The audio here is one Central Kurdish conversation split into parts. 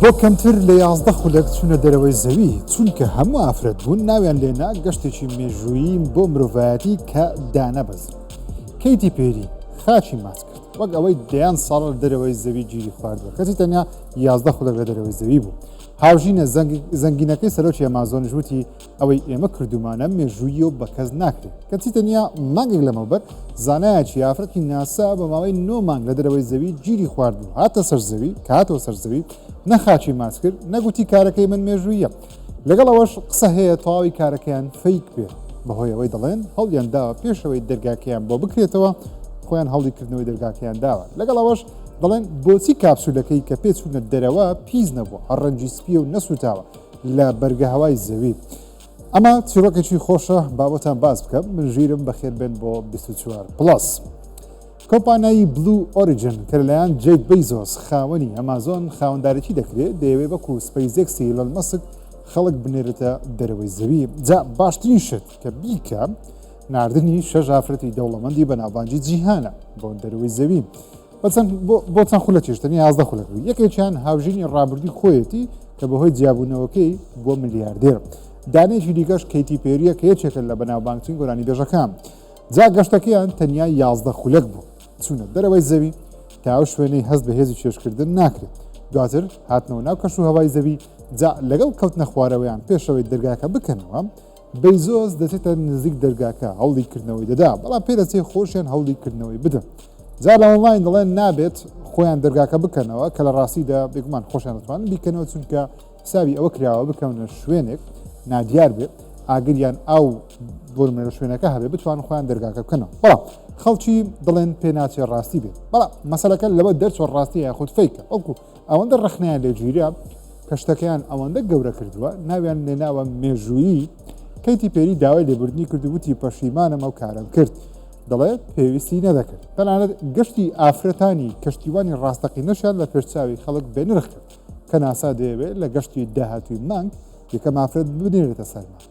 بۆ کەمتر لە 11 خولەک چوونە دەرەوەی زەوی چونکە هەموو ئافرەت بوون ناویان لێنا گەشتێکی مێژوویی بۆ مرۆڤایەتی کە دانەبەزن. کەیتی پێری خاچی ماچ کرد وەک ئەوەی دەیان ساڵ لە دەرەوەی زەوی گیری خواردووە کەسی تەنیا 11 خولەک لە دەرەوەی زەوی بوو. هاوژینە زەنگینەکەی سەرۆکی ئەمازۆنش وتی ئەوەی ئێمە کردومانە مێژوویی و بە کەس ناکرێت کەچی تەنیا مانگێک لەمەوبەر زانایەکی ئافرەتی ناسا بە ماوەی 9 مانگ لە دەرەوەی زەوی گیری خواردبوو هاتە سەر زەوی کە هاتەوە سەر زەوی نەخاچی ماچ کرد نەگوتی کارەکەی من مێژوویە. لەگەڵ ئەوەش قسە هەیە تەواوی کارەکەیان فەیک بێ بەهۆی ئەوەی دەڵێن هەڵیان داوە پێشەوەی دەرگاکەیان بۆ بکرێتەوە خۆیان هەڵیکردنەوەی دەرگاکەیان داوە. لەگەڵ ئەوەش دەڵێن بۆچی کاپسولەکەی کە پێچوونە دەرەوە پیس نەبووە هەڕەنجی سپیە و نەسوتاوە لە بەرگە هەوای زەوی. ئەمە چیرۆکێکی خۆشە بابەتان باز بکەم من ژیرم بەخێر بێن بۆ 24+. کۆمپانیایی بلو ئۆریجن کە لەلایەن جێف بێزۆس خاوەنی ئەمازۆن خاوەندارێکی دەکرێت دەیەوێت وەکو سپەیزێکس ئیلۆن مەسک خەڵک بنێرێتە دەرەوەی زەوی. جا باشترین شت کە بیکە ناردنی 6 ئافرەتی دەوڵەمەندی بەناوبانگی جیهانە بۆ دەرەوەی زەوی. بۆ چەند خولەکیش تەنیا 11 خولەک بوو. یەکێکیان هاوژینی ڕابردووی خۆیەتی کە بەهۆی جیابوونەوەکەی بۆ ملیاردێر. دانێکی دیکەش کەیتی پێریە کە یەکێکە لە بەناوبانگترین گۆرانی بێژەکان. جا گەشتەکەیان تەنیا 11 خولەک بوو چوونە دەرەوەی زەوی تا ئەو شوێنەی هەست بە هێزی چێشکردن ناکرێت. دواتر هاتنەوە ناو کەش و هەوای زەوی جا لەگەڵ کەوتنە خوارەوەیان پێشەوەی دەرگاکە بکەنەوە بێزۆس دەچێتە نزیک دەرگاکە هەوڵیکردنەوەی دەدا بەڵام پێدەچێت خۆشیان هەوڵیکردنەوەی بدەن. جا لە ئۆنلاین دەڵێن نابێت خۆیان دەرگاکە بکەنەوە کە لە ڕاستیدا بێگومان خۆشیان دەتوانن بیکەنەوە چونکە حسابی ئەوە کراوە بکەونە شوێنێک نادیار بێت ئاگریان ئاو بۆرمە لە شوێنەکە هەبێ بتوان خۆیان دەرگاکە بکەنەوە. بەڵام خەڵکی دڵێن پێ ناچێت ڕاستی بێت بەڵام مەسەلەکە لەوە دەرچۆ ڕاستی یاخود فەیکە ئەوکو ئەوەندە ڕخنیان لێ گیرا کەشتەکەیان ئەوەندە گەورە کردووە ناویان لێناوە مێژوویی. کەیتی پێری داوای لێبوردنی کردووتی پەشیمانم ئەو کارم کرد دەڵێت پێویستی نەدەکرد تەنانەت گەشتی ئافرەتانی کەشتیوانی ڕاستەقی نەشان لە پێشچاوی خەڵک بێنرخ کرد کە ناسا دەیەوێت لە گەشتی داهاتووی مانگ یەکەم ئافرەت بنێرێتە سەرمان.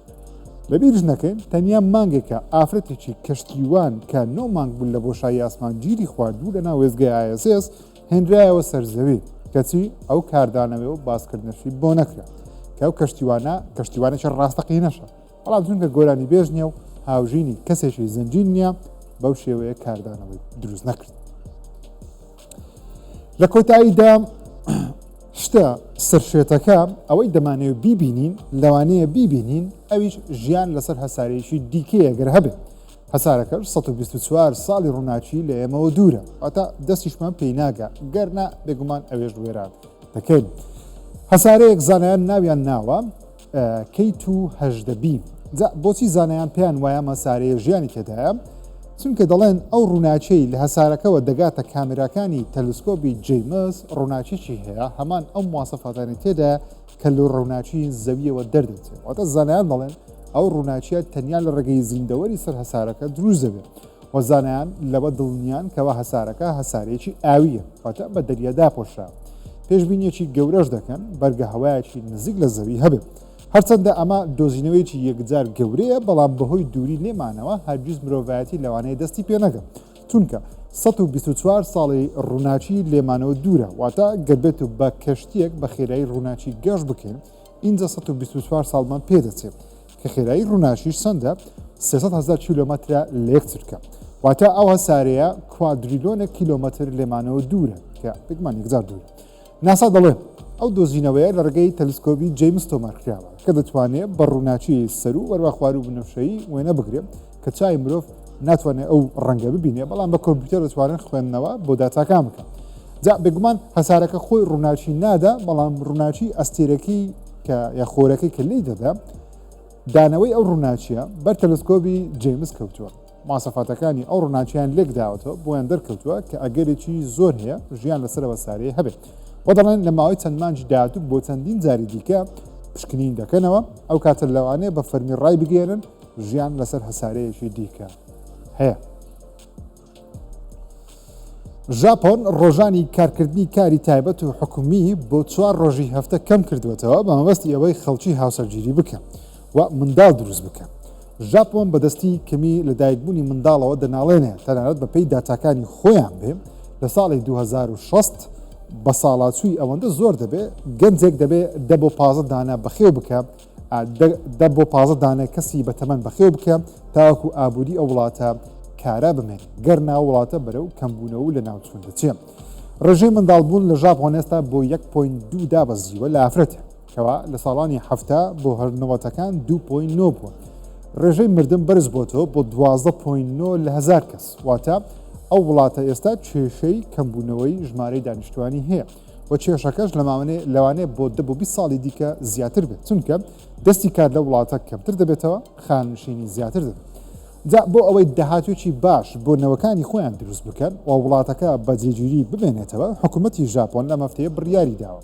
لەبیرش نەکەین تەنیا مانگێکە ئافرەتێکی کەشتیوان کە 9 مانگ بوون لە بۆشایی ئاسمان گیری خواردبوو لە ناو وێزگای ISS هێنرایەوە سەرزەوی کەچی ئەو کاردانەوەی و باسکردنەشی بۆ نەکرا کە ئەو کەشتیوانێکی ڕاستەقی نەشە بەڵام چونکە گۆرانی بێژ نییە و هاوژینی کەسێکی زنجین نییە بەو شێوەیە کاردانەوەی دروست نەکرد. لە کۆتاییدا شتە سەرشێتەکە ئەوەی دەمانەوێت بیبینین لەوانەیە بیبینین ئەویش ژیان لەسەر هەسارەیەکی دیکەیە گەر هەبێت. هەسارەکەش 124 ساڵی ڕووناچی لە ئێمەوە دوورە ئەتا دەستیشمان پێی ناگە گەرنا بێگومان ئەوێش وێران دەکەین. هەسارەیەک زانایان ناویان ناوە K2-HB. بۆچی زانایان پێیان وایە مەسارەیە ژیانی تێدایە چونکە دەڵێن ئەو ڕووناچەی لە هەسارەکەەوە دەگاتە کامێراکانی تەلسکۆپی جەیمس ڕووناچێکی هەیە هەمان ئەو مواسەفاتانی تێدا کە لە ڕووناچی زەویەوە دەردەچێت واتە زانایان دەڵێن ئەو ڕووناچیە تەنیا لە ڕێگەی زیندەوەری سەر هەسارەکە دروست دەبێت و زانایان لەوە دڵنیان کەەوە هەسارەکە هەسارەیەکی ئاویە واتە بە دەریادا پۆشرا پێشبینیەکی گەورەش دەکەن بەرگە هەوایەکی نزیک لە زەوی هەبێت. هەرچەندە ئەمە دۆزینەوەیکی یەکجار گەورەیە بەڵام بەهۆی دووری لێمانەوە هەرگیز مرۆڤایەتی لەوانەیە دەستی پێ نەگەم چونکە 124 ساڵی ڕووناچی لێمانەوە دوورە واتە گەربێت و بە کەشتیەک بە خێرایی ڕووناچی گەشت بکەین اینجا 124 ساڵمان پێدەچێت کە خێرایی ڕووناچیش چەندە 300,000 کیلۆمەترە لێکترکە واتە ئەو هەسارەیە کوادریلۆنە کیلۆمەتر لێمانەوە دوورە کە بگمان یەکجار دوورە. ناسا دەڵێ ئەو دۆزینەوەیە لە ڕێگەی تەلسکۆپی جەیمس تۆمارکراوە کە دەتوانێت بە ڕووناچی سەر و وەروە خوار و بنەفشەیی وێنە بگرێت کە چای مرۆڤ ناتوانێت ئەو ڕەنگە ببینێ بەڵام بە کۆمپیوتەر دەتوانن خوێندنەوە بۆ داتاکان بکەن. جا بێگومان هەسارەکە خۆی ڕووناچی نادا بەڵام ڕووناچی ئەستێرەکەی کە یا خۆرەکەی کە لی دەدا دانەوەی ئەو ڕووناچیە بەر تەلسکۆپی جەیمس کەوتووە ماسەفاتەکانی ئەو ڕووناچیان لێک داوەتەوە بۆیان دەرکەوتووە کە ئەگەرێکی زۆر هەیە ژیان لەسەرەوە سارەیە هەبێت و دەڵێن لە ماوەی چەند مانجی داهاتوو بۆ چەندین جاری دیکە پشکنین دەکەنەوە ئەو کاتە لەوانەیە بە فەرمی ڕای بگێرن ژیان لەسەر هەسارەیەکی دیکە هەیە. ژاپۆن ڕۆژانی کارکردنی کاری تایبەت و حکومی بۆ 4 ڕۆژی هەفتە کەم کردوێتەوە بە مەبەستی ئەوەی خەڵکی هاوسەرگیری بکەن و منداڵ دروست بکەن. ژاپۆن بەدەستی کەمی لە دایکبوونی منداڵەوە دەناڵێنێ تەنانەت بەپێی داتاکانی خۆیان بێ لە ساڵی 2006 بە ساڵاتچووی ئەوەندە زۆر دەبێت گەنجێک دەبێت 10 بۆ 15 دانە بەخێو بکە 10 بۆ 15 دانە کەسی بە تەمەەن بەخێو بکە تاوەکو ئابووری ئەو وڵاتە کارا بمێن گەر ناو وڵاتە بەرەو کەمبوونەوە لە ناوچوون دەچێت. ڕێژەی منداڵبوون لە ژاپۆنێستا بۆ 1.2 دابەزیوە لە ئافرەتە کەوا لە ساڵانی هەفتە بۆ هەرنەوەتەکان 2.9 بووە. ڕێژەی مردن بەرز بۆتەوە بۆ 12.9 لە 1000 کەس واتە ئەو وڵاتە ئێستا کێشەی کەمبوونەوەی ژمارەی دانیشتوانی هەیە و کێشەکەش لەوانەیە بۆ 10 بۆ 20 ساڵی دیکە زیاتر بێت چونکە دەستی کار لە وڵاتە کەمتر دەبێتەوە خانشینی زیاتر دەبێت. جا بۆ ئەوەی داهاتوێکی باش بۆ نەوەکانی خۆیان دروست بکەن و وڵاتەکە بەجێگیری ببێنێتەوە حکوومەتی ژاپۆن لە هەفتەیە بڕیاری داوە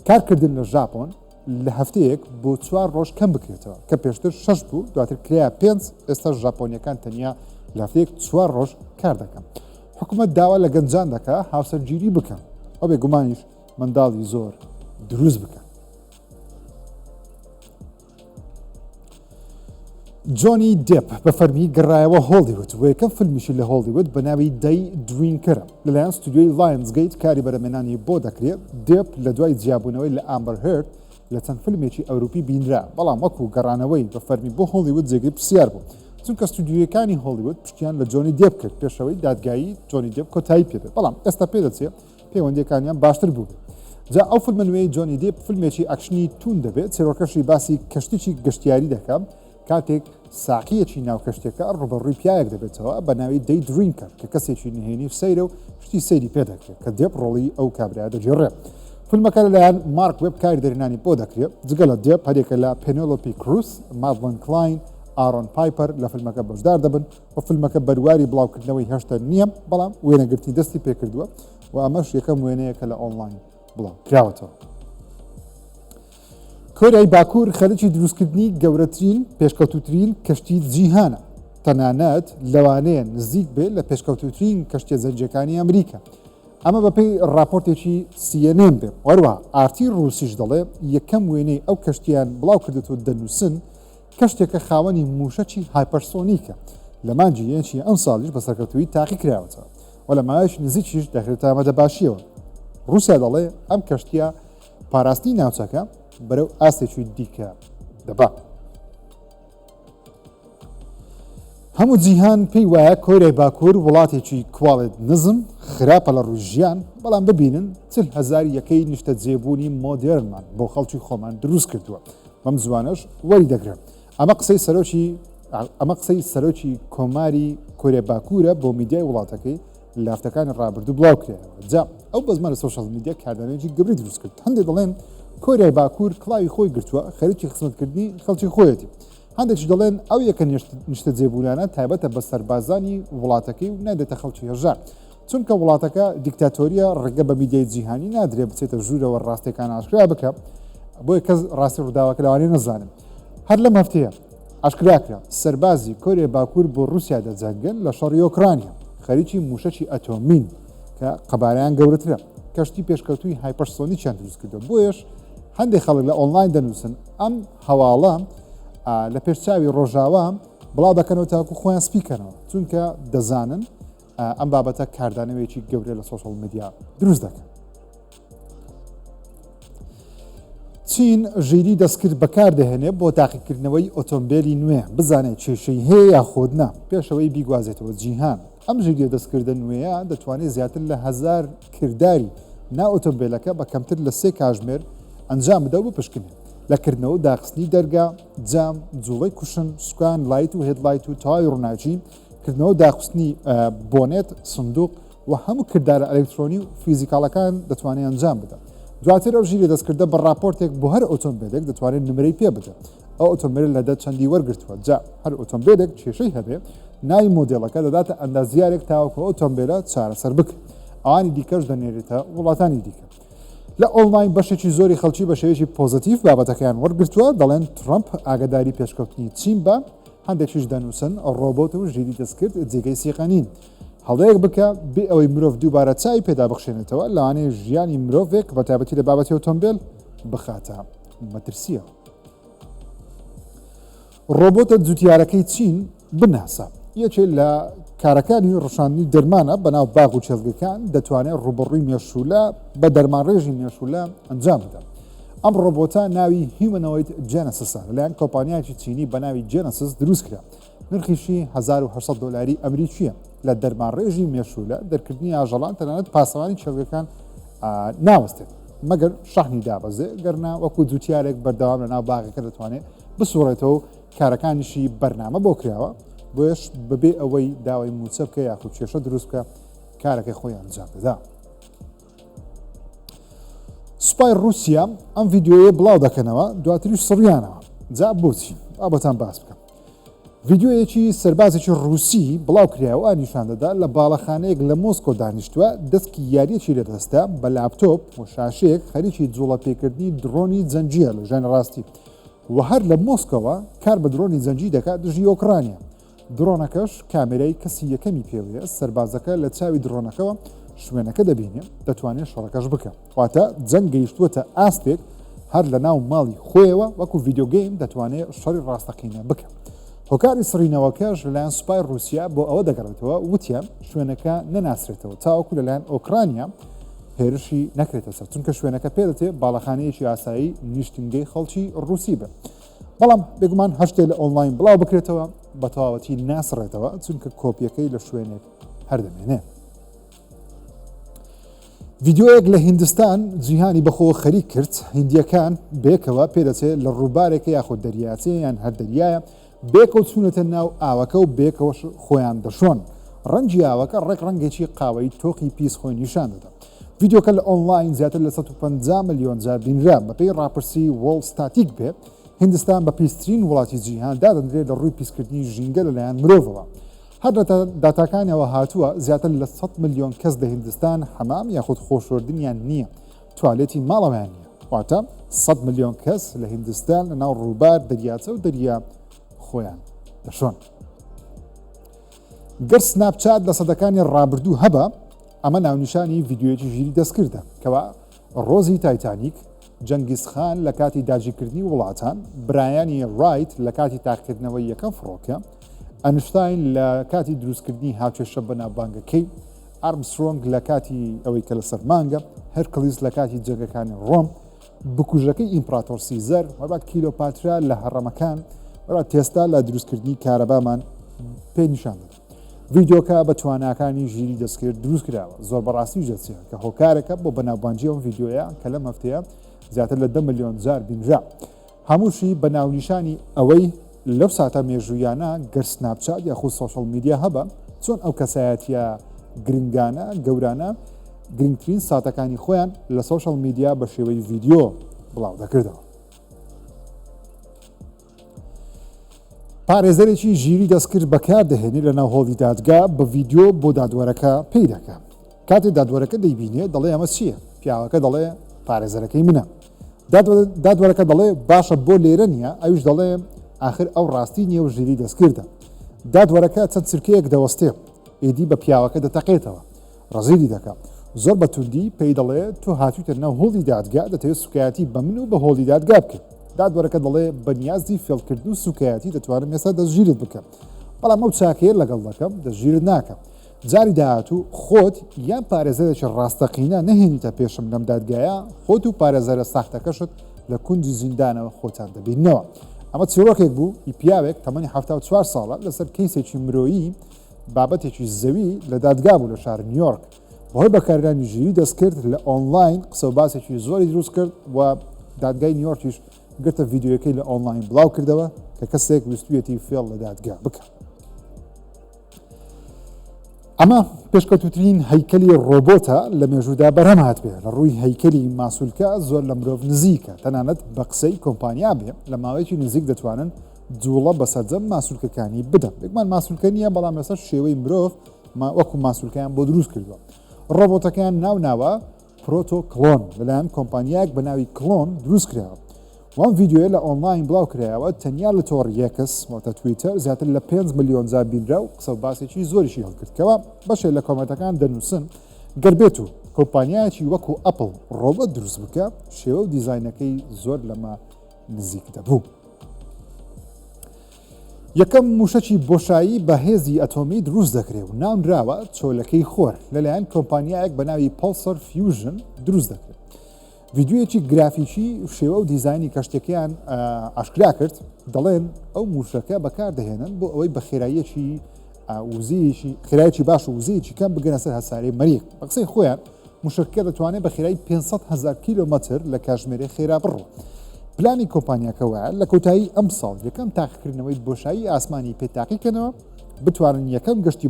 کارکردن لە ژاپۆن لە هەفتەیەک بۆ 4 ڕۆژ کەم بکرێتەوە کە پێشتر 6 بوو دواتر کریا 5 ئێستا ژاپۆنیەکان تەنیا لە هەفتەیەک 4 ڕۆژ کار دەکەن. حکوومەت داوا لە گەنجان دەکە هاوسەرگیری بکەن ئەو بێگومانیش منداڵی زۆر دروست بکەن. جۆنی دێپ بە فەرمی گەڕایەوە هۆلیوود و یەکەم فیلمیشی لە هۆلیوود بە ناوی دەی درینکرە لەلایەن ستودیۆی لایەنزگەیت کاری بەرەمێنانی بۆ دەکرێت. دێپ لە دوای جیابوونەوەی لە ئامبەر هێرد لە چەند فیلمێکی ئەوروپی بینرا بەڵام وەکو گەڕانەوەی بە فەرمی بۆ هۆلیوود جێگری پرسیار بوو چونکە ستودیۆیەکانی هۆلیوود پشتیان لە جۆنی دێپ کرد پێشەوەی دادگایی جۆنی دێپ کۆتایی پێدێت بەڵام ئێستا پێدەچێت پەیوەندیەکانیان باشتر بوو. جا ئەو فیلمە نوێی جۆنی دێپ فیلمێکی ئەکشنی تون دەبێت سێرۆکەشی باسی کەشتێکی گەشتیاری دەکەم کاتێک ساقیەکی ناو کەشتێکە ڕوبەڕووی پیاەک دەبێتەوە بە ناوی دەی درینکە کە کەسێکی نهێنی و سەیرە و شتی سەیری پێدەکرێت کە دێپ ڕۆڵی ئەو کابرا دەجێڕێت. فیلمەکە لەلایەن مارک وێب کاری دەرێنانی بۆ دەکرێت جگە لە دێپ هەرێکە لە پێنۆلۆپی کروس مادلن کلاین ئارۆن پایپەر لە فیلمەکە بەشدار دەبن و فیلمەکە بەرواری بڵاوکردنەوەی هێشتا نییە بەڵام وێنەگرتی دەستی پێکردووە و ئەمەش یەکەم وێنەیەکە لە ئۆنلاین بڵاو کراوەتەوە. کۆریای باکوور خەلکی دروستکردنی گەورەترین پێشکەوتوترین کەشتی جیهانە تەنانەت لەوانەیە نزیک بێت لە پێشکەوتوترین کەشتە زەنجەکانی ئەمریکا. ئەمە بەپێی راپۆرتێکی CNN بێ وەروە ئارتی ڕووسیش دەڵێ یەکەم وێنەی ئەو کەشتیان بڵاو کردێتەوە دەنووسن کەشتێکە خاوەنی موشەکی هایپەرسۆنیکە لە مانجی یەنچی ئەم ساڵیش بە سەرکەوتووی تاقی کراوەتەوە و لە ماوەیەکی نزیکیش دەخرێتە ئەمەدە باشیەوە. رووسیا دەڵێ ئەم کەشتیە پاراستنی ناوچەکە بەرەو ئاستێکی دیکە دەبا. هەموو جیهان پێی وایە کۆریای باکوور وڵاتێکی کوواڵێت نزم خراپە لە ڕووژیان بەڵام ببینن 40,000 یەکەی نیشتە جێبوونی مۆدێرنمان بۆ خەڵکی خۆمان دروست کردووە بەم زوانش وەری دەگرن. ئەمە قسەی سەرۆکی کۆماری کۆریای باکوورە بۆ میدیای وڵاتەکەی لافتەکانی ڕابردوو بڵاو کرێنەوە. جا ئەو بە زمانە سۆشال میدیا کاردانێکی گەوری دروست کرد هەندێک دەڵێن کۆریای باکوور کڵاوی خۆی گرتووە خەریکی خزمەتکردنی خەڵکی خۆیەتی هەندێکی دەڵێن ئەو یەکە نیشتە جێبوونانە تایبەتە بە سەربازانی وڵاتەکەی و نادێتە خەڵکی هەژار چونکە وڵاتەکە دیکتاتۆریە ڕێگە بە میدیای جیهانی نادرێت بچێتە ژوورەوە ڕاستیەکان ئاشکرا بکە بۆی کەس ڕاستی ڕووداوەکە لەوانەیە نەزانن. هەر لەم هەفتەیە ئاشکراکرا سەربازی کۆریای باکوور بۆ رووسیا دەجەنگن لە شەڕی ئۆکرانیا خەریکی موشەکی ئەتۆمین کە قەبارەیان گەورەترە کەشتی پێشکەوتووی هایپەرسۆنیکیان دروست کردووە بۆیش هەندێک خەڵک لە ئۆنلاین دەنووسن ئەم هەواڵە لە پێشچاوی ڕۆژاوە بڵاو دەکەنەوە تاکو خۆیان سپیکەنەوە چونکە دەزانن ئەم بابەتە کاردانەوەیەکی گەورە لە سۆشال میدیا دروست دەکەن. چین ژیری دەستکرد بەکاردەهێنێت بۆ تاقیکردنەوەی ئۆتۆمبیلی نوێ بزانێت کێشەی هەیە یا خۆدنا پێشەوەی بیگوازێتەوە جیهان. ئەم ژیریە دەستکردن نوێیە دەتوانێت زیاتر لە 1000 کردداری نا ئۆتۆمبیلەکە بە کەمتر لە 3 کاتژمێر ئەنجام بدە و بپشکنێت لەکردنەوە داخستنی دەرگا جام جوڵەی کوشن سوکان لایت و هێدلایت و تەواوی ڕووناچی کردنەوە داخستنی بۆنێت سندوق و هەموو کردارە ئەلکترۆنی و فیزیکاڵەکان دەتوانێت ئەنجام بدە. دواتر ئەو ژیری دەستکردە بە راپۆرتێک بۆ هەر ئۆتۆمبیلێک دەتوانێت نمرەی پێ بدە. ئەو ئۆتۆمبیل لەدە چەندی وەرگرتووە جا هەر ئۆتۆمبیلێک کێشەی هەبێ ناوی مۆدێڵەکە دەداتە ئەندازیارێک تاوەکو ئۆتۆمبیلە چارەسەر بکە ئەوانی دیکەش دەنێرێتە وڵاتانی دیکە. لە ئۆنلاین بەشێکی زۆری خەڵکی بە شێوەیەکی پۆزتیڤ بابەتەکەیان وەرگرتووە دەڵێن ترامپ ئاگاداری پێشکەوتنی چین بە هەندێکیش دەنووسن ڕۆبۆت و ژیری دەستکرد جێگەی سیقەنین هەڵەیەک بکە بێ ئەوەی مرۆڤ دووبارە چای پێدا بخشێنێتەوە لەوانەیە ژیانی مرۆڤێک بە تایبەتی لە بابەتی ئۆتۆمبیل بخاتە مەترسیە. ڕۆبۆتە جوتیارەکەی چین بناسە یەکێ لە کارەکانی ڕشاندنی دەرمانە بەناو باغ و چێلگەکان دەتوانێت ڕوبەڕووی مێشولە بە دەرمانڕێژی مێشولە ئەنجام بدەن. ئەم ڕۆبۆتە ناوی هیومەنۆید جێنەسسە لەلایەن کۆمپانیایکی چینی بە ناوی جێنەسس دروست کرا. نرخیشی 1800 دلاری ئەمریکیە لە دەرمانڕێژی مێشولە دەرکردنی ئاژەڵان تەنانەت پاسەوانی چێلگەکان ناوەستێت مەگەر شەحنی دابەزێ گەرنا وەکو جوتیارێک بەردەوام لە ناو باغەکە دەتوانێت بسوڕێتەوە و کارەکانیشی بەرنامە بۆ کراوە بۆش ببێ ئەوەی داوای موچە بکە یاخود کێشە دروست بکە کارەکەی خۆیان ئەنجام بدە. سوپای رووسیا ئەم ڤیددیۆیە بڵاو دەکەنەوە دواتریش سڕیانەوە جا بۆچی بابەتان باس بکەم. ڤیددیۆیەکی سەربازێکی رووسی بڵاو کراوە نیشان دەدا لە باڵەخانەیەک لە مۆسکۆ دانیشتووە دەستکی یاریەکی لەدەستە بە لاپتۆپ و شاشەیەک خەریکی جوڵە پێکردنی درۆنی جەنجیە لە ژێن ڕاستی و هەر لە مۆسکۆوە کار بە درۆنی جەنجی دەکات دژی ئۆکرانیا. درۆنەکەش کامێرای کەسی یەکەمی پێوەیە سەربازەکە لە چاوی درۆنەکەەوە شوێنەکە دەبینێ دەتوانێت شەڕەکەش بکە واتە جەنگ گەیشتووەتە ئاستێک هەر لە ناو ماڵی خۆیەوە وەکو ڤیددیۆگەیم دەتوانێت شەڕی ڕاستەقینە بکە. هۆکاری سڕینەوەکەش لەلایەن سوپای رووسیا بۆ ئەوە دەگەڕێتەوە وتیان شوێنەکە نەناسرێتەوە تاوەکو لەلایەن ئۆکرانیا هێرشی نەکرێتە سەر چونکە شوێنەکە پێدەتێ باڵەخانەیەکی ئاسایی نیشتنگەی خەڵکی ڕووسی بێ. بەڵام بێگومان هەشتێ لە ئۆنلاین بڵاو بکرێتەوە بە تەواوەتی ناسڕێتەوە چونکە کۆپیەکەی لە شوێنێک هەردەمێنێ. ڤیددیۆیەک لە هیندستان جیهانی بەخۆوە خەریک کرد هیندیەکان بێکەوە پێدەچێت لە ڕووبارێکە یاخۆ دەریاچێ یان هەر دەریایە بێکەوت چوونەتە ناو ئاوەکە و بێکەوەش خۆیان دەشۆن ڕەنجی ئاوەکە ڕێک ڕەنگێکی قاوەی تۆقی پیس خۆی نیشان دەدا. ڤیددیۆکە لە ئۆنلاین زیاتر لە 150 ملیۆن جار بینرا بەپێی ڕاپرسی وڵ ستاتیک بێ هیندستان بە پیسترین وڵاتی جیهان دادەنرێت لە ڕووی پیسکردنی ژینگە لەلایەن مرۆڤەوە. هەر داتاکانیەوە هاتووە زیاتر لە 100 ملیۆن کەس لە هیندستان حەمام یاخود خۆشوەردنیان نییە توالێتی ماڵەوەیان نییە واتە 100 ملیۆن کەس لە هیندستان لە ناو ڕووبار دەریاچە و دەریا خۆیان دەشۆن. گەر سناپچات لە سەدەکانی ڕابردوو هەبە ئەمە ناونیشانی ڤیددیۆیەکی ژیری دەستکردە کەوا ڕۆزی تایتانیک جەنگیزخان لە کاتی داگیرکردنی وڵاتان برایانی ڕایت لە کاتی تاقیکردنەوەی یەکەم فڕۆکە ئەنشتاین لە کاتی دروستکردنی هاوکێشە بەناوبانگەکەی ئارمسترۆنگ لە کاتی ئەوەی کە لە سەرمانگە هەرکلیس لە کاتی جەنگەکانی ڕۆم بکوژەکەی ئیمپراتۆر سیزەر وەبا کیلۆپاترا لە هەڕەمەکان وەرا تێستا لە دروستکردنی کارەبامان پێ نیشان دەدا. ڤیددیۆکە بە تواناکانی ژیری دەستکرد دروست کراوە زۆر بەڕاستی جەچێ کە هۆکارێکە بۆ بەناوبانجی ئەم ڤیددیۆیە کە لەم هەفتەیە زیاتر لە 10 ملیۆن جار بینرا هەمووشی بە ناونیشانی ئەوەی لەو ساتە مێژوویانە گەر سناپچات یاخود سۆشەڵ میدیا هەبە چۆن ئەو کەسایەتیە گرنگانە گەورانە گرنگترین ساتەکانی خۆیان لە سۆشەڵ میدیا بە شێوەی ڤیددیۆ بڵاو دەکردەوە. پارێزەرێکی ژیری دەستکرد بەکاردەهێنێت لە ناو هۆڵی دادگا بە ڤیددیۆ بۆ دادوەرەکە پێی دەکە. کاتێک دادوەرەکە دەیبینێت دەڵێ ئەمە چییە؟ پیاوەکە دەڵێ پارێزەرەکەی منە. دادوەرەکە دەڵێ باشە بۆ لێرە نییە ئەوش دەڵێ آخر ئەو ڕاستی نییە و ژیری دەستکردە. دادوەرەکە چەند چرکەیەک دەوەستێ ئیدی بە پیاوەکە دەتەقێتەوە ڕزیری دەکات زۆر بە توندی پێی دەڵێ تۆ هاتوویتە ناو هۆڵی دادگا دەتەوێت سوکایەتی بە من و بە هۆڵی دادگا بکرد. دادوەرەکە دەڵێ بەنیازی فێڵکردن و سوکایەتی دەتوانم ئێستا دەستگیرت بکەم بەڵام ئەو چاکەیە لەگەڵ دەکەم دەستگیرت ناکەم. جاری داهاتوو خۆت یان پارێزەرێکی ڕاستەقینە نەهێنیتە پێشم لەم دادگایە خۆت و پارێزەرە ساختەکەشت لە کونجی زیندانەوە خۆتان دەبینەوە. ئەمە چیرۆکێک بوو ئی پیاوێک تەمەنی 74 ساڵە لەسەر کەیسێکی مرۆیی بابەتێکی زەوی لە دادگا بوو لە شار نیویۆرک بەهۆی بەکارهێنانی ژیری دەستکرد لە ئۆنلاین قسە و باسێکی زۆری دروست کرد و دادگای نیویۆرکیش گرتە ڤیددیۆیەکەی لە ئۆنلاین بڵاو کردەوە کە کەسێک ویستویەتی فێڵ لە دادگا بکە. ئەمە پێشکەوتوترین هەیکەلی ڕۆبۆتە لە مێژوودا بەرهەم هاتبێ لە ڕووی هەیکەلی ماسوولکە زۆر لە مرۆڤ نزیکە تەنانەت بە قسەی کۆمپانیا بێ لە ماوەیەکی نزیک دەتوانن جوڵە بە سەرجەم ماسوولکەکانی بدەن. بێگومان ماسوولکە نییە بەڵام لەسەر شێوەی مرۆڤ وەکو ماسوولکەیان بۆ دروست کردووە. ڕۆبۆتەکان ناوە پرۆتۆکلۆن لەلایەن کۆمپانیایەک بە ناوی کلۆن دروست کراوە. وان ڤیددیۆیە لە ئۆنلاین بڵاو کرایەوە تەنیا لە تۆڕ یەکس واتە تویتەر زیاتر لە 5 ملیۆن جار بینرا و قسە و باسێکی زۆریشی هەڵکردکەوە بەشێک لە کۆمەنتەکان دەنووسن گەربێت و کۆمپانیایەکی وەکو ئەپڵ ڕۆبۆت دروست بکە شێوە و دیزاینەکەی زۆر لەمە نزیک دەبوو. یەکەم موشەکی بۆشایی بە هێزی ئەتۆمی دروست دەکرێت و ناونراوە چۆلەکەی خۆر لەلایەن کۆمپانیایەک بە ناوی پڵسەر فیوژن دروست دەکرێت. ڤیددیویەکی گرافیکی شێوە و دیزایانی کەشتەکەیان ئاشکرا کرد دەڵێن ئەو موشەکە بەکاردەهێنن بۆ ئەوەی بە خێراییەکی خێرایەکی باش و وزەیەکی کەم بگەنە سەر هەسارەی مەریخ. بە قسەی خۆیان موشەکە دەتوانێت بە خێرایی 500,000 کیلۆمەتر لە کاتژمێرێ خێرا بڕۆ. پلانی کۆمپانیاکەوە لە کۆتایی ئەم ساڵ یەکەم تاقیکردنەوەی بۆشایی ئاسمانی پێتاقیکەنەوە بتوانن یەکەم گەشتی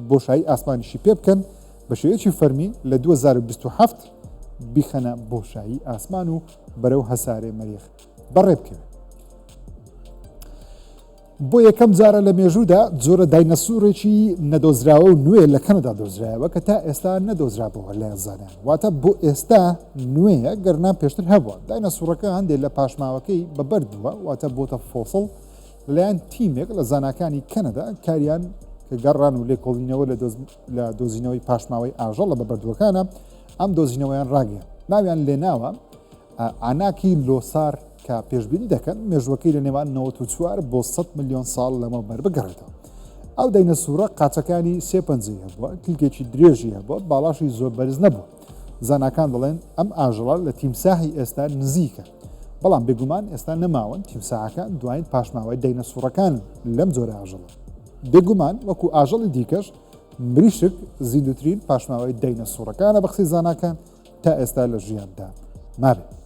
بۆشایی ئاسمانیشی پێ بکەن بە شێوەیەکی فەرمی لە 2027 بیخەنە بۆشایی ئاسمان و بەرەو هەسارێ مەریخ بەڕێ بکەوێت. بۆ یەکەم جارە لە مێژوودا جۆرە داینەسوورێکی نەدۆزراوە و نوێ لە کەنەدا دۆزرایەوە کە تا ئێستا نەدۆزرابەوە لە زانیان واتە بۆ ئێستا نوێیە گەرنا پێشتر هەبووە. داینەسوورەکە هەندێک لە پاشماوەکەی بەبەردووە واتە بۆتە فۆسڵ لەلایەن تیمێک لە زاناکانی کەنەدا کاریان کە گەڕان و لێکۆڵینەوە لە دۆزینەوەی پاشماوەی ئاژەڵ لە بەبەردووەکانە ئەم دۆزینەوەیان ڕاگەیان ناویان لێناوە ئاناکی لۆسار کە پێشبینی دەکەن مێژوەکەی لە نێوان 94 بۆ 100 ملیۆن ساڵ لەمە بەربگەڕێتەوە. ئەو داینەسوورە قاچەکانی سێپەنجەی هەبووە کلکێکی درێژی هەبووە باڵاشی زۆر بەرز نەبوو. زاناکان دەڵێن ئەم ئاژەڵە لە تیمساحی ئێستا نزیکە بەڵام بێگومان ئێستا نەماون تیمساحەکان دوایین پاشماوەی داینەسوورەکان لەم جۆرە ئاژەڵە. بێگومان وەکو ئاژەڵی دیکەش مریشک زیندوترین پاشماوەی داینەسوورەکانە بە قسەی زاناکان تا ئێستا لە ژیاندا مابێت.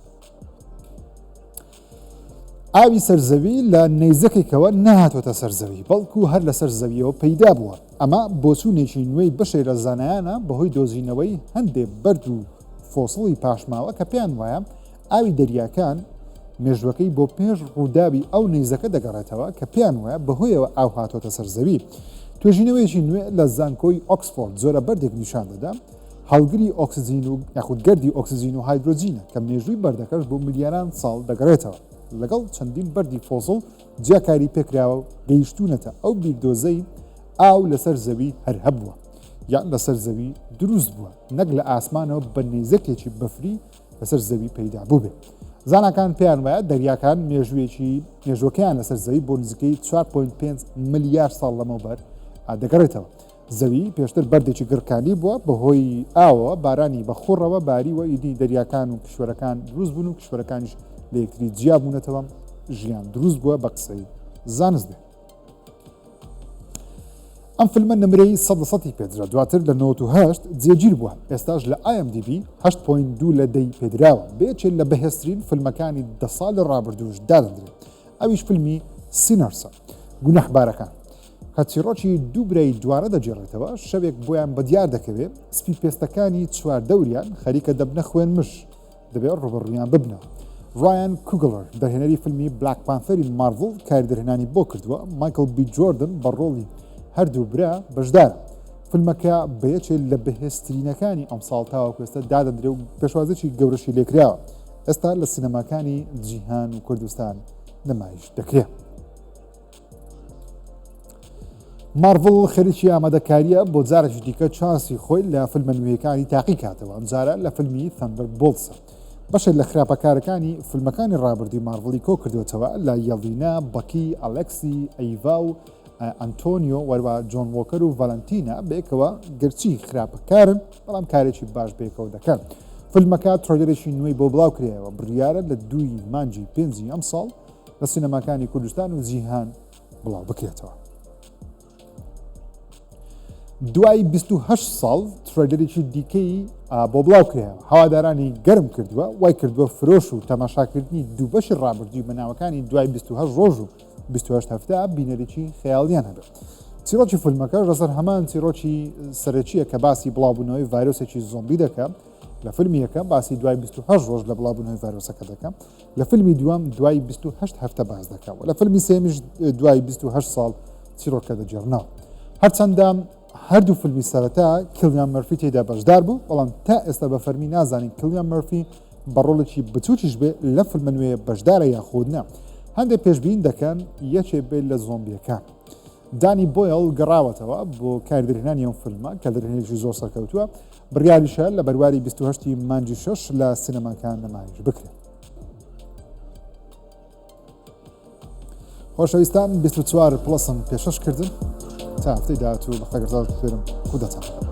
ئاوی سەرزەوی لە نەیزەکێکەوە نەهاتۆتە سەرزەوی بەڵکو هەر لە سەرزەویەوە پەیدا بووە. ئەمە بۆچوونێکی نوێی بەشێ لە زانایانە بەهۆی دۆزینەوەی هەندێک بەرد و فۆسڵی پاشماوە کە پێیان وایە ئاوی دەریاکان مێژوەکەی بۆ پێش ڕووداوی ئەو نەیزەکە دەگەڕێتەوە کە پێیان وایە بەهۆیەوە ئاو هاتۆتە سەرزەوی. توێژینەوەیەکی نوێ لە زانکۆی ئۆکسفۆرد زۆرە بەردێک نیشان دەدا هەڵگری ئۆکسزین و یاخودگەردی ئۆکسزین و هایدرۆجینە کە مێژووی بەردەکەش بۆ ملیاران ساڵ دەگەڕێتەوە. لەگەڵ چەندین بەردی فۆسڵ جیاکاری پێکراوە و گەیشتونەتە ئەو بیردۆزەی ئاو لەسەر زەوی هەر هەبووە یان لەسەر زەوی دروست بووە نەک لە ئاسمانەوە بە نێزەکێکی بەفری لەسەر زەوی پەیدا بوو بێ. زانکان پێیان وایە دەریاکان مێژوەکەیان لەسەر زەوی بۆ نزیکەی 4.5 ملیار ساڵ لەمەوبەر دەگەڕێتەوە. زەوی پێشتر بەردێکی گڕکانی بووە بەهۆی ئاوە بارانی بەخۆڕەوە باریوە ئیدی دەریاکان و کشوەرەکان دروست بوون و کشوەرەکانیش لە یەکتری جیا بوونەتەوە ژیان دروست بووە بە قسەی زانست بێ. ئەم فیلمە نمرەی 100 پێدرا دواتر لە 98 جێگیر بووە ئێستاش لە IMDb 8.2 لە دەی پێدراوە بێچێت لە بەهێزترین فیلمەکانی 10 ساڵ ڕابردووش دادەندرێت. ئەویش فیلمی سینەرسە گونەحبارەکان کە چیرۆکی دوو برای دوانە دەجێڕێتەوە شەوێک بۆیان بەدیار دەکەوێت سپی پێستەکانی چواردەوریان خەریکە دەبنە خوێن مش دەبێت ڕوبەڕوویان ببنەوە. ڕایان کوگلەر دەرهێنەری فیلمی بلاک پانتەری مارڤڵ کاریدەرهێنانی بۆ کردووە مایکل بی جۆردن بە ڕۆڵی هەردوو برا بەشدارە. فیلمەکە بەیەکێت لە بەهێزترینەکانی ئەم ساڵ تاوەکوێستە دادەدرێ و پێشوازێکی گەورەشی لێکراوە ئێستا لە سینەماکانی جیهان و کوردستان نمایش دەکرێت. مارڤڵ خەریکی ئامادەکاریە بۆ جارێکی دیکە چانسی خۆی لە فیلمە نوێیەکانی تاقی کاتەوە ئەم جارە لە فیلمی تەندەربۆڵتسە. بەشێک لە خراپەکارەکانی فیلمەکانی ڕابردی مارڤڵی کۆ کردوێتەوە لە یەڵینا بەکی ئەلێکسی ئەیڤا و ئەنتۆنیۆ وەروە جۆن وۆکەر و ڤەلەنتینە بێکەوە گەرچی خراپەکارن بەڵام کارێکی باش بێکەوە دەکەن. فیلمەکە تڕۆیلەرێکی نوێی بۆ بڵاو کرایەوە بڕیارە لە 2 مانجی 5 ئەم ساڵ لە سینەماکانی کوردستان و جیهان بڵاو بکرێتەوە. دوای 28 ساڵ تڕۆیلەرێکی دیکەی بۆ بڵاو کرایەوە هەوادارانی گەرم کردووە وای کردووە فرۆش و تەماشاکردنی دوو بەشی ڕابردووی بەناوەکانی دوای 28 ڕۆژ و 28 هەفتە بینەرێکی خەیاڵیان هەبێت. چیرۆکی فیلمەکە لەسەر هەمان چیرۆکی سەرەکیە کە باسی بڵاوبوونەوەی ڤایرۆسێکی زۆمبی دەکەم لە فیلمی یەکەم باسی دوای 28 ڕۆژ لە بڵاوبوونەوەی ڤایرۆسەکە دەکەم لە فیلمی دوام دوای 28 هەفتە باز دەکەم و لە فیلمی سێمیش دوای 28 ساڵ چیرۆکە دەجێڕنەوە. هەرچەندە هەردوو فیلمی سەرەتا کلیان مەرفی تێدا بەشدار بوو بەڵام تا ئێستا بە فەرمی نازانین کلیان مەرفی بە ڕۆڵێکی بچووکیش بێ لە فیلمە نوێ بەشدارە یاخودنە. هەندێک پێشبین دەکەن یەکێ بێت لە زۆمبیەکان. دانی بۆیڵ گەڕاوەتەوە بۆ کاریدەرهێنانی ئەم فیلمە کە دەرهێنێکی زۆر سەرکەوتووە بڕیاریشە لە بەرواری 28 مانجی 6 لە سینەماکان نمایش بکرێت. خۆشەویستان 24 پلسم پێشەش کردن تا هەفتەی داهاتوو بەخێرزاد فێرم کودەتان.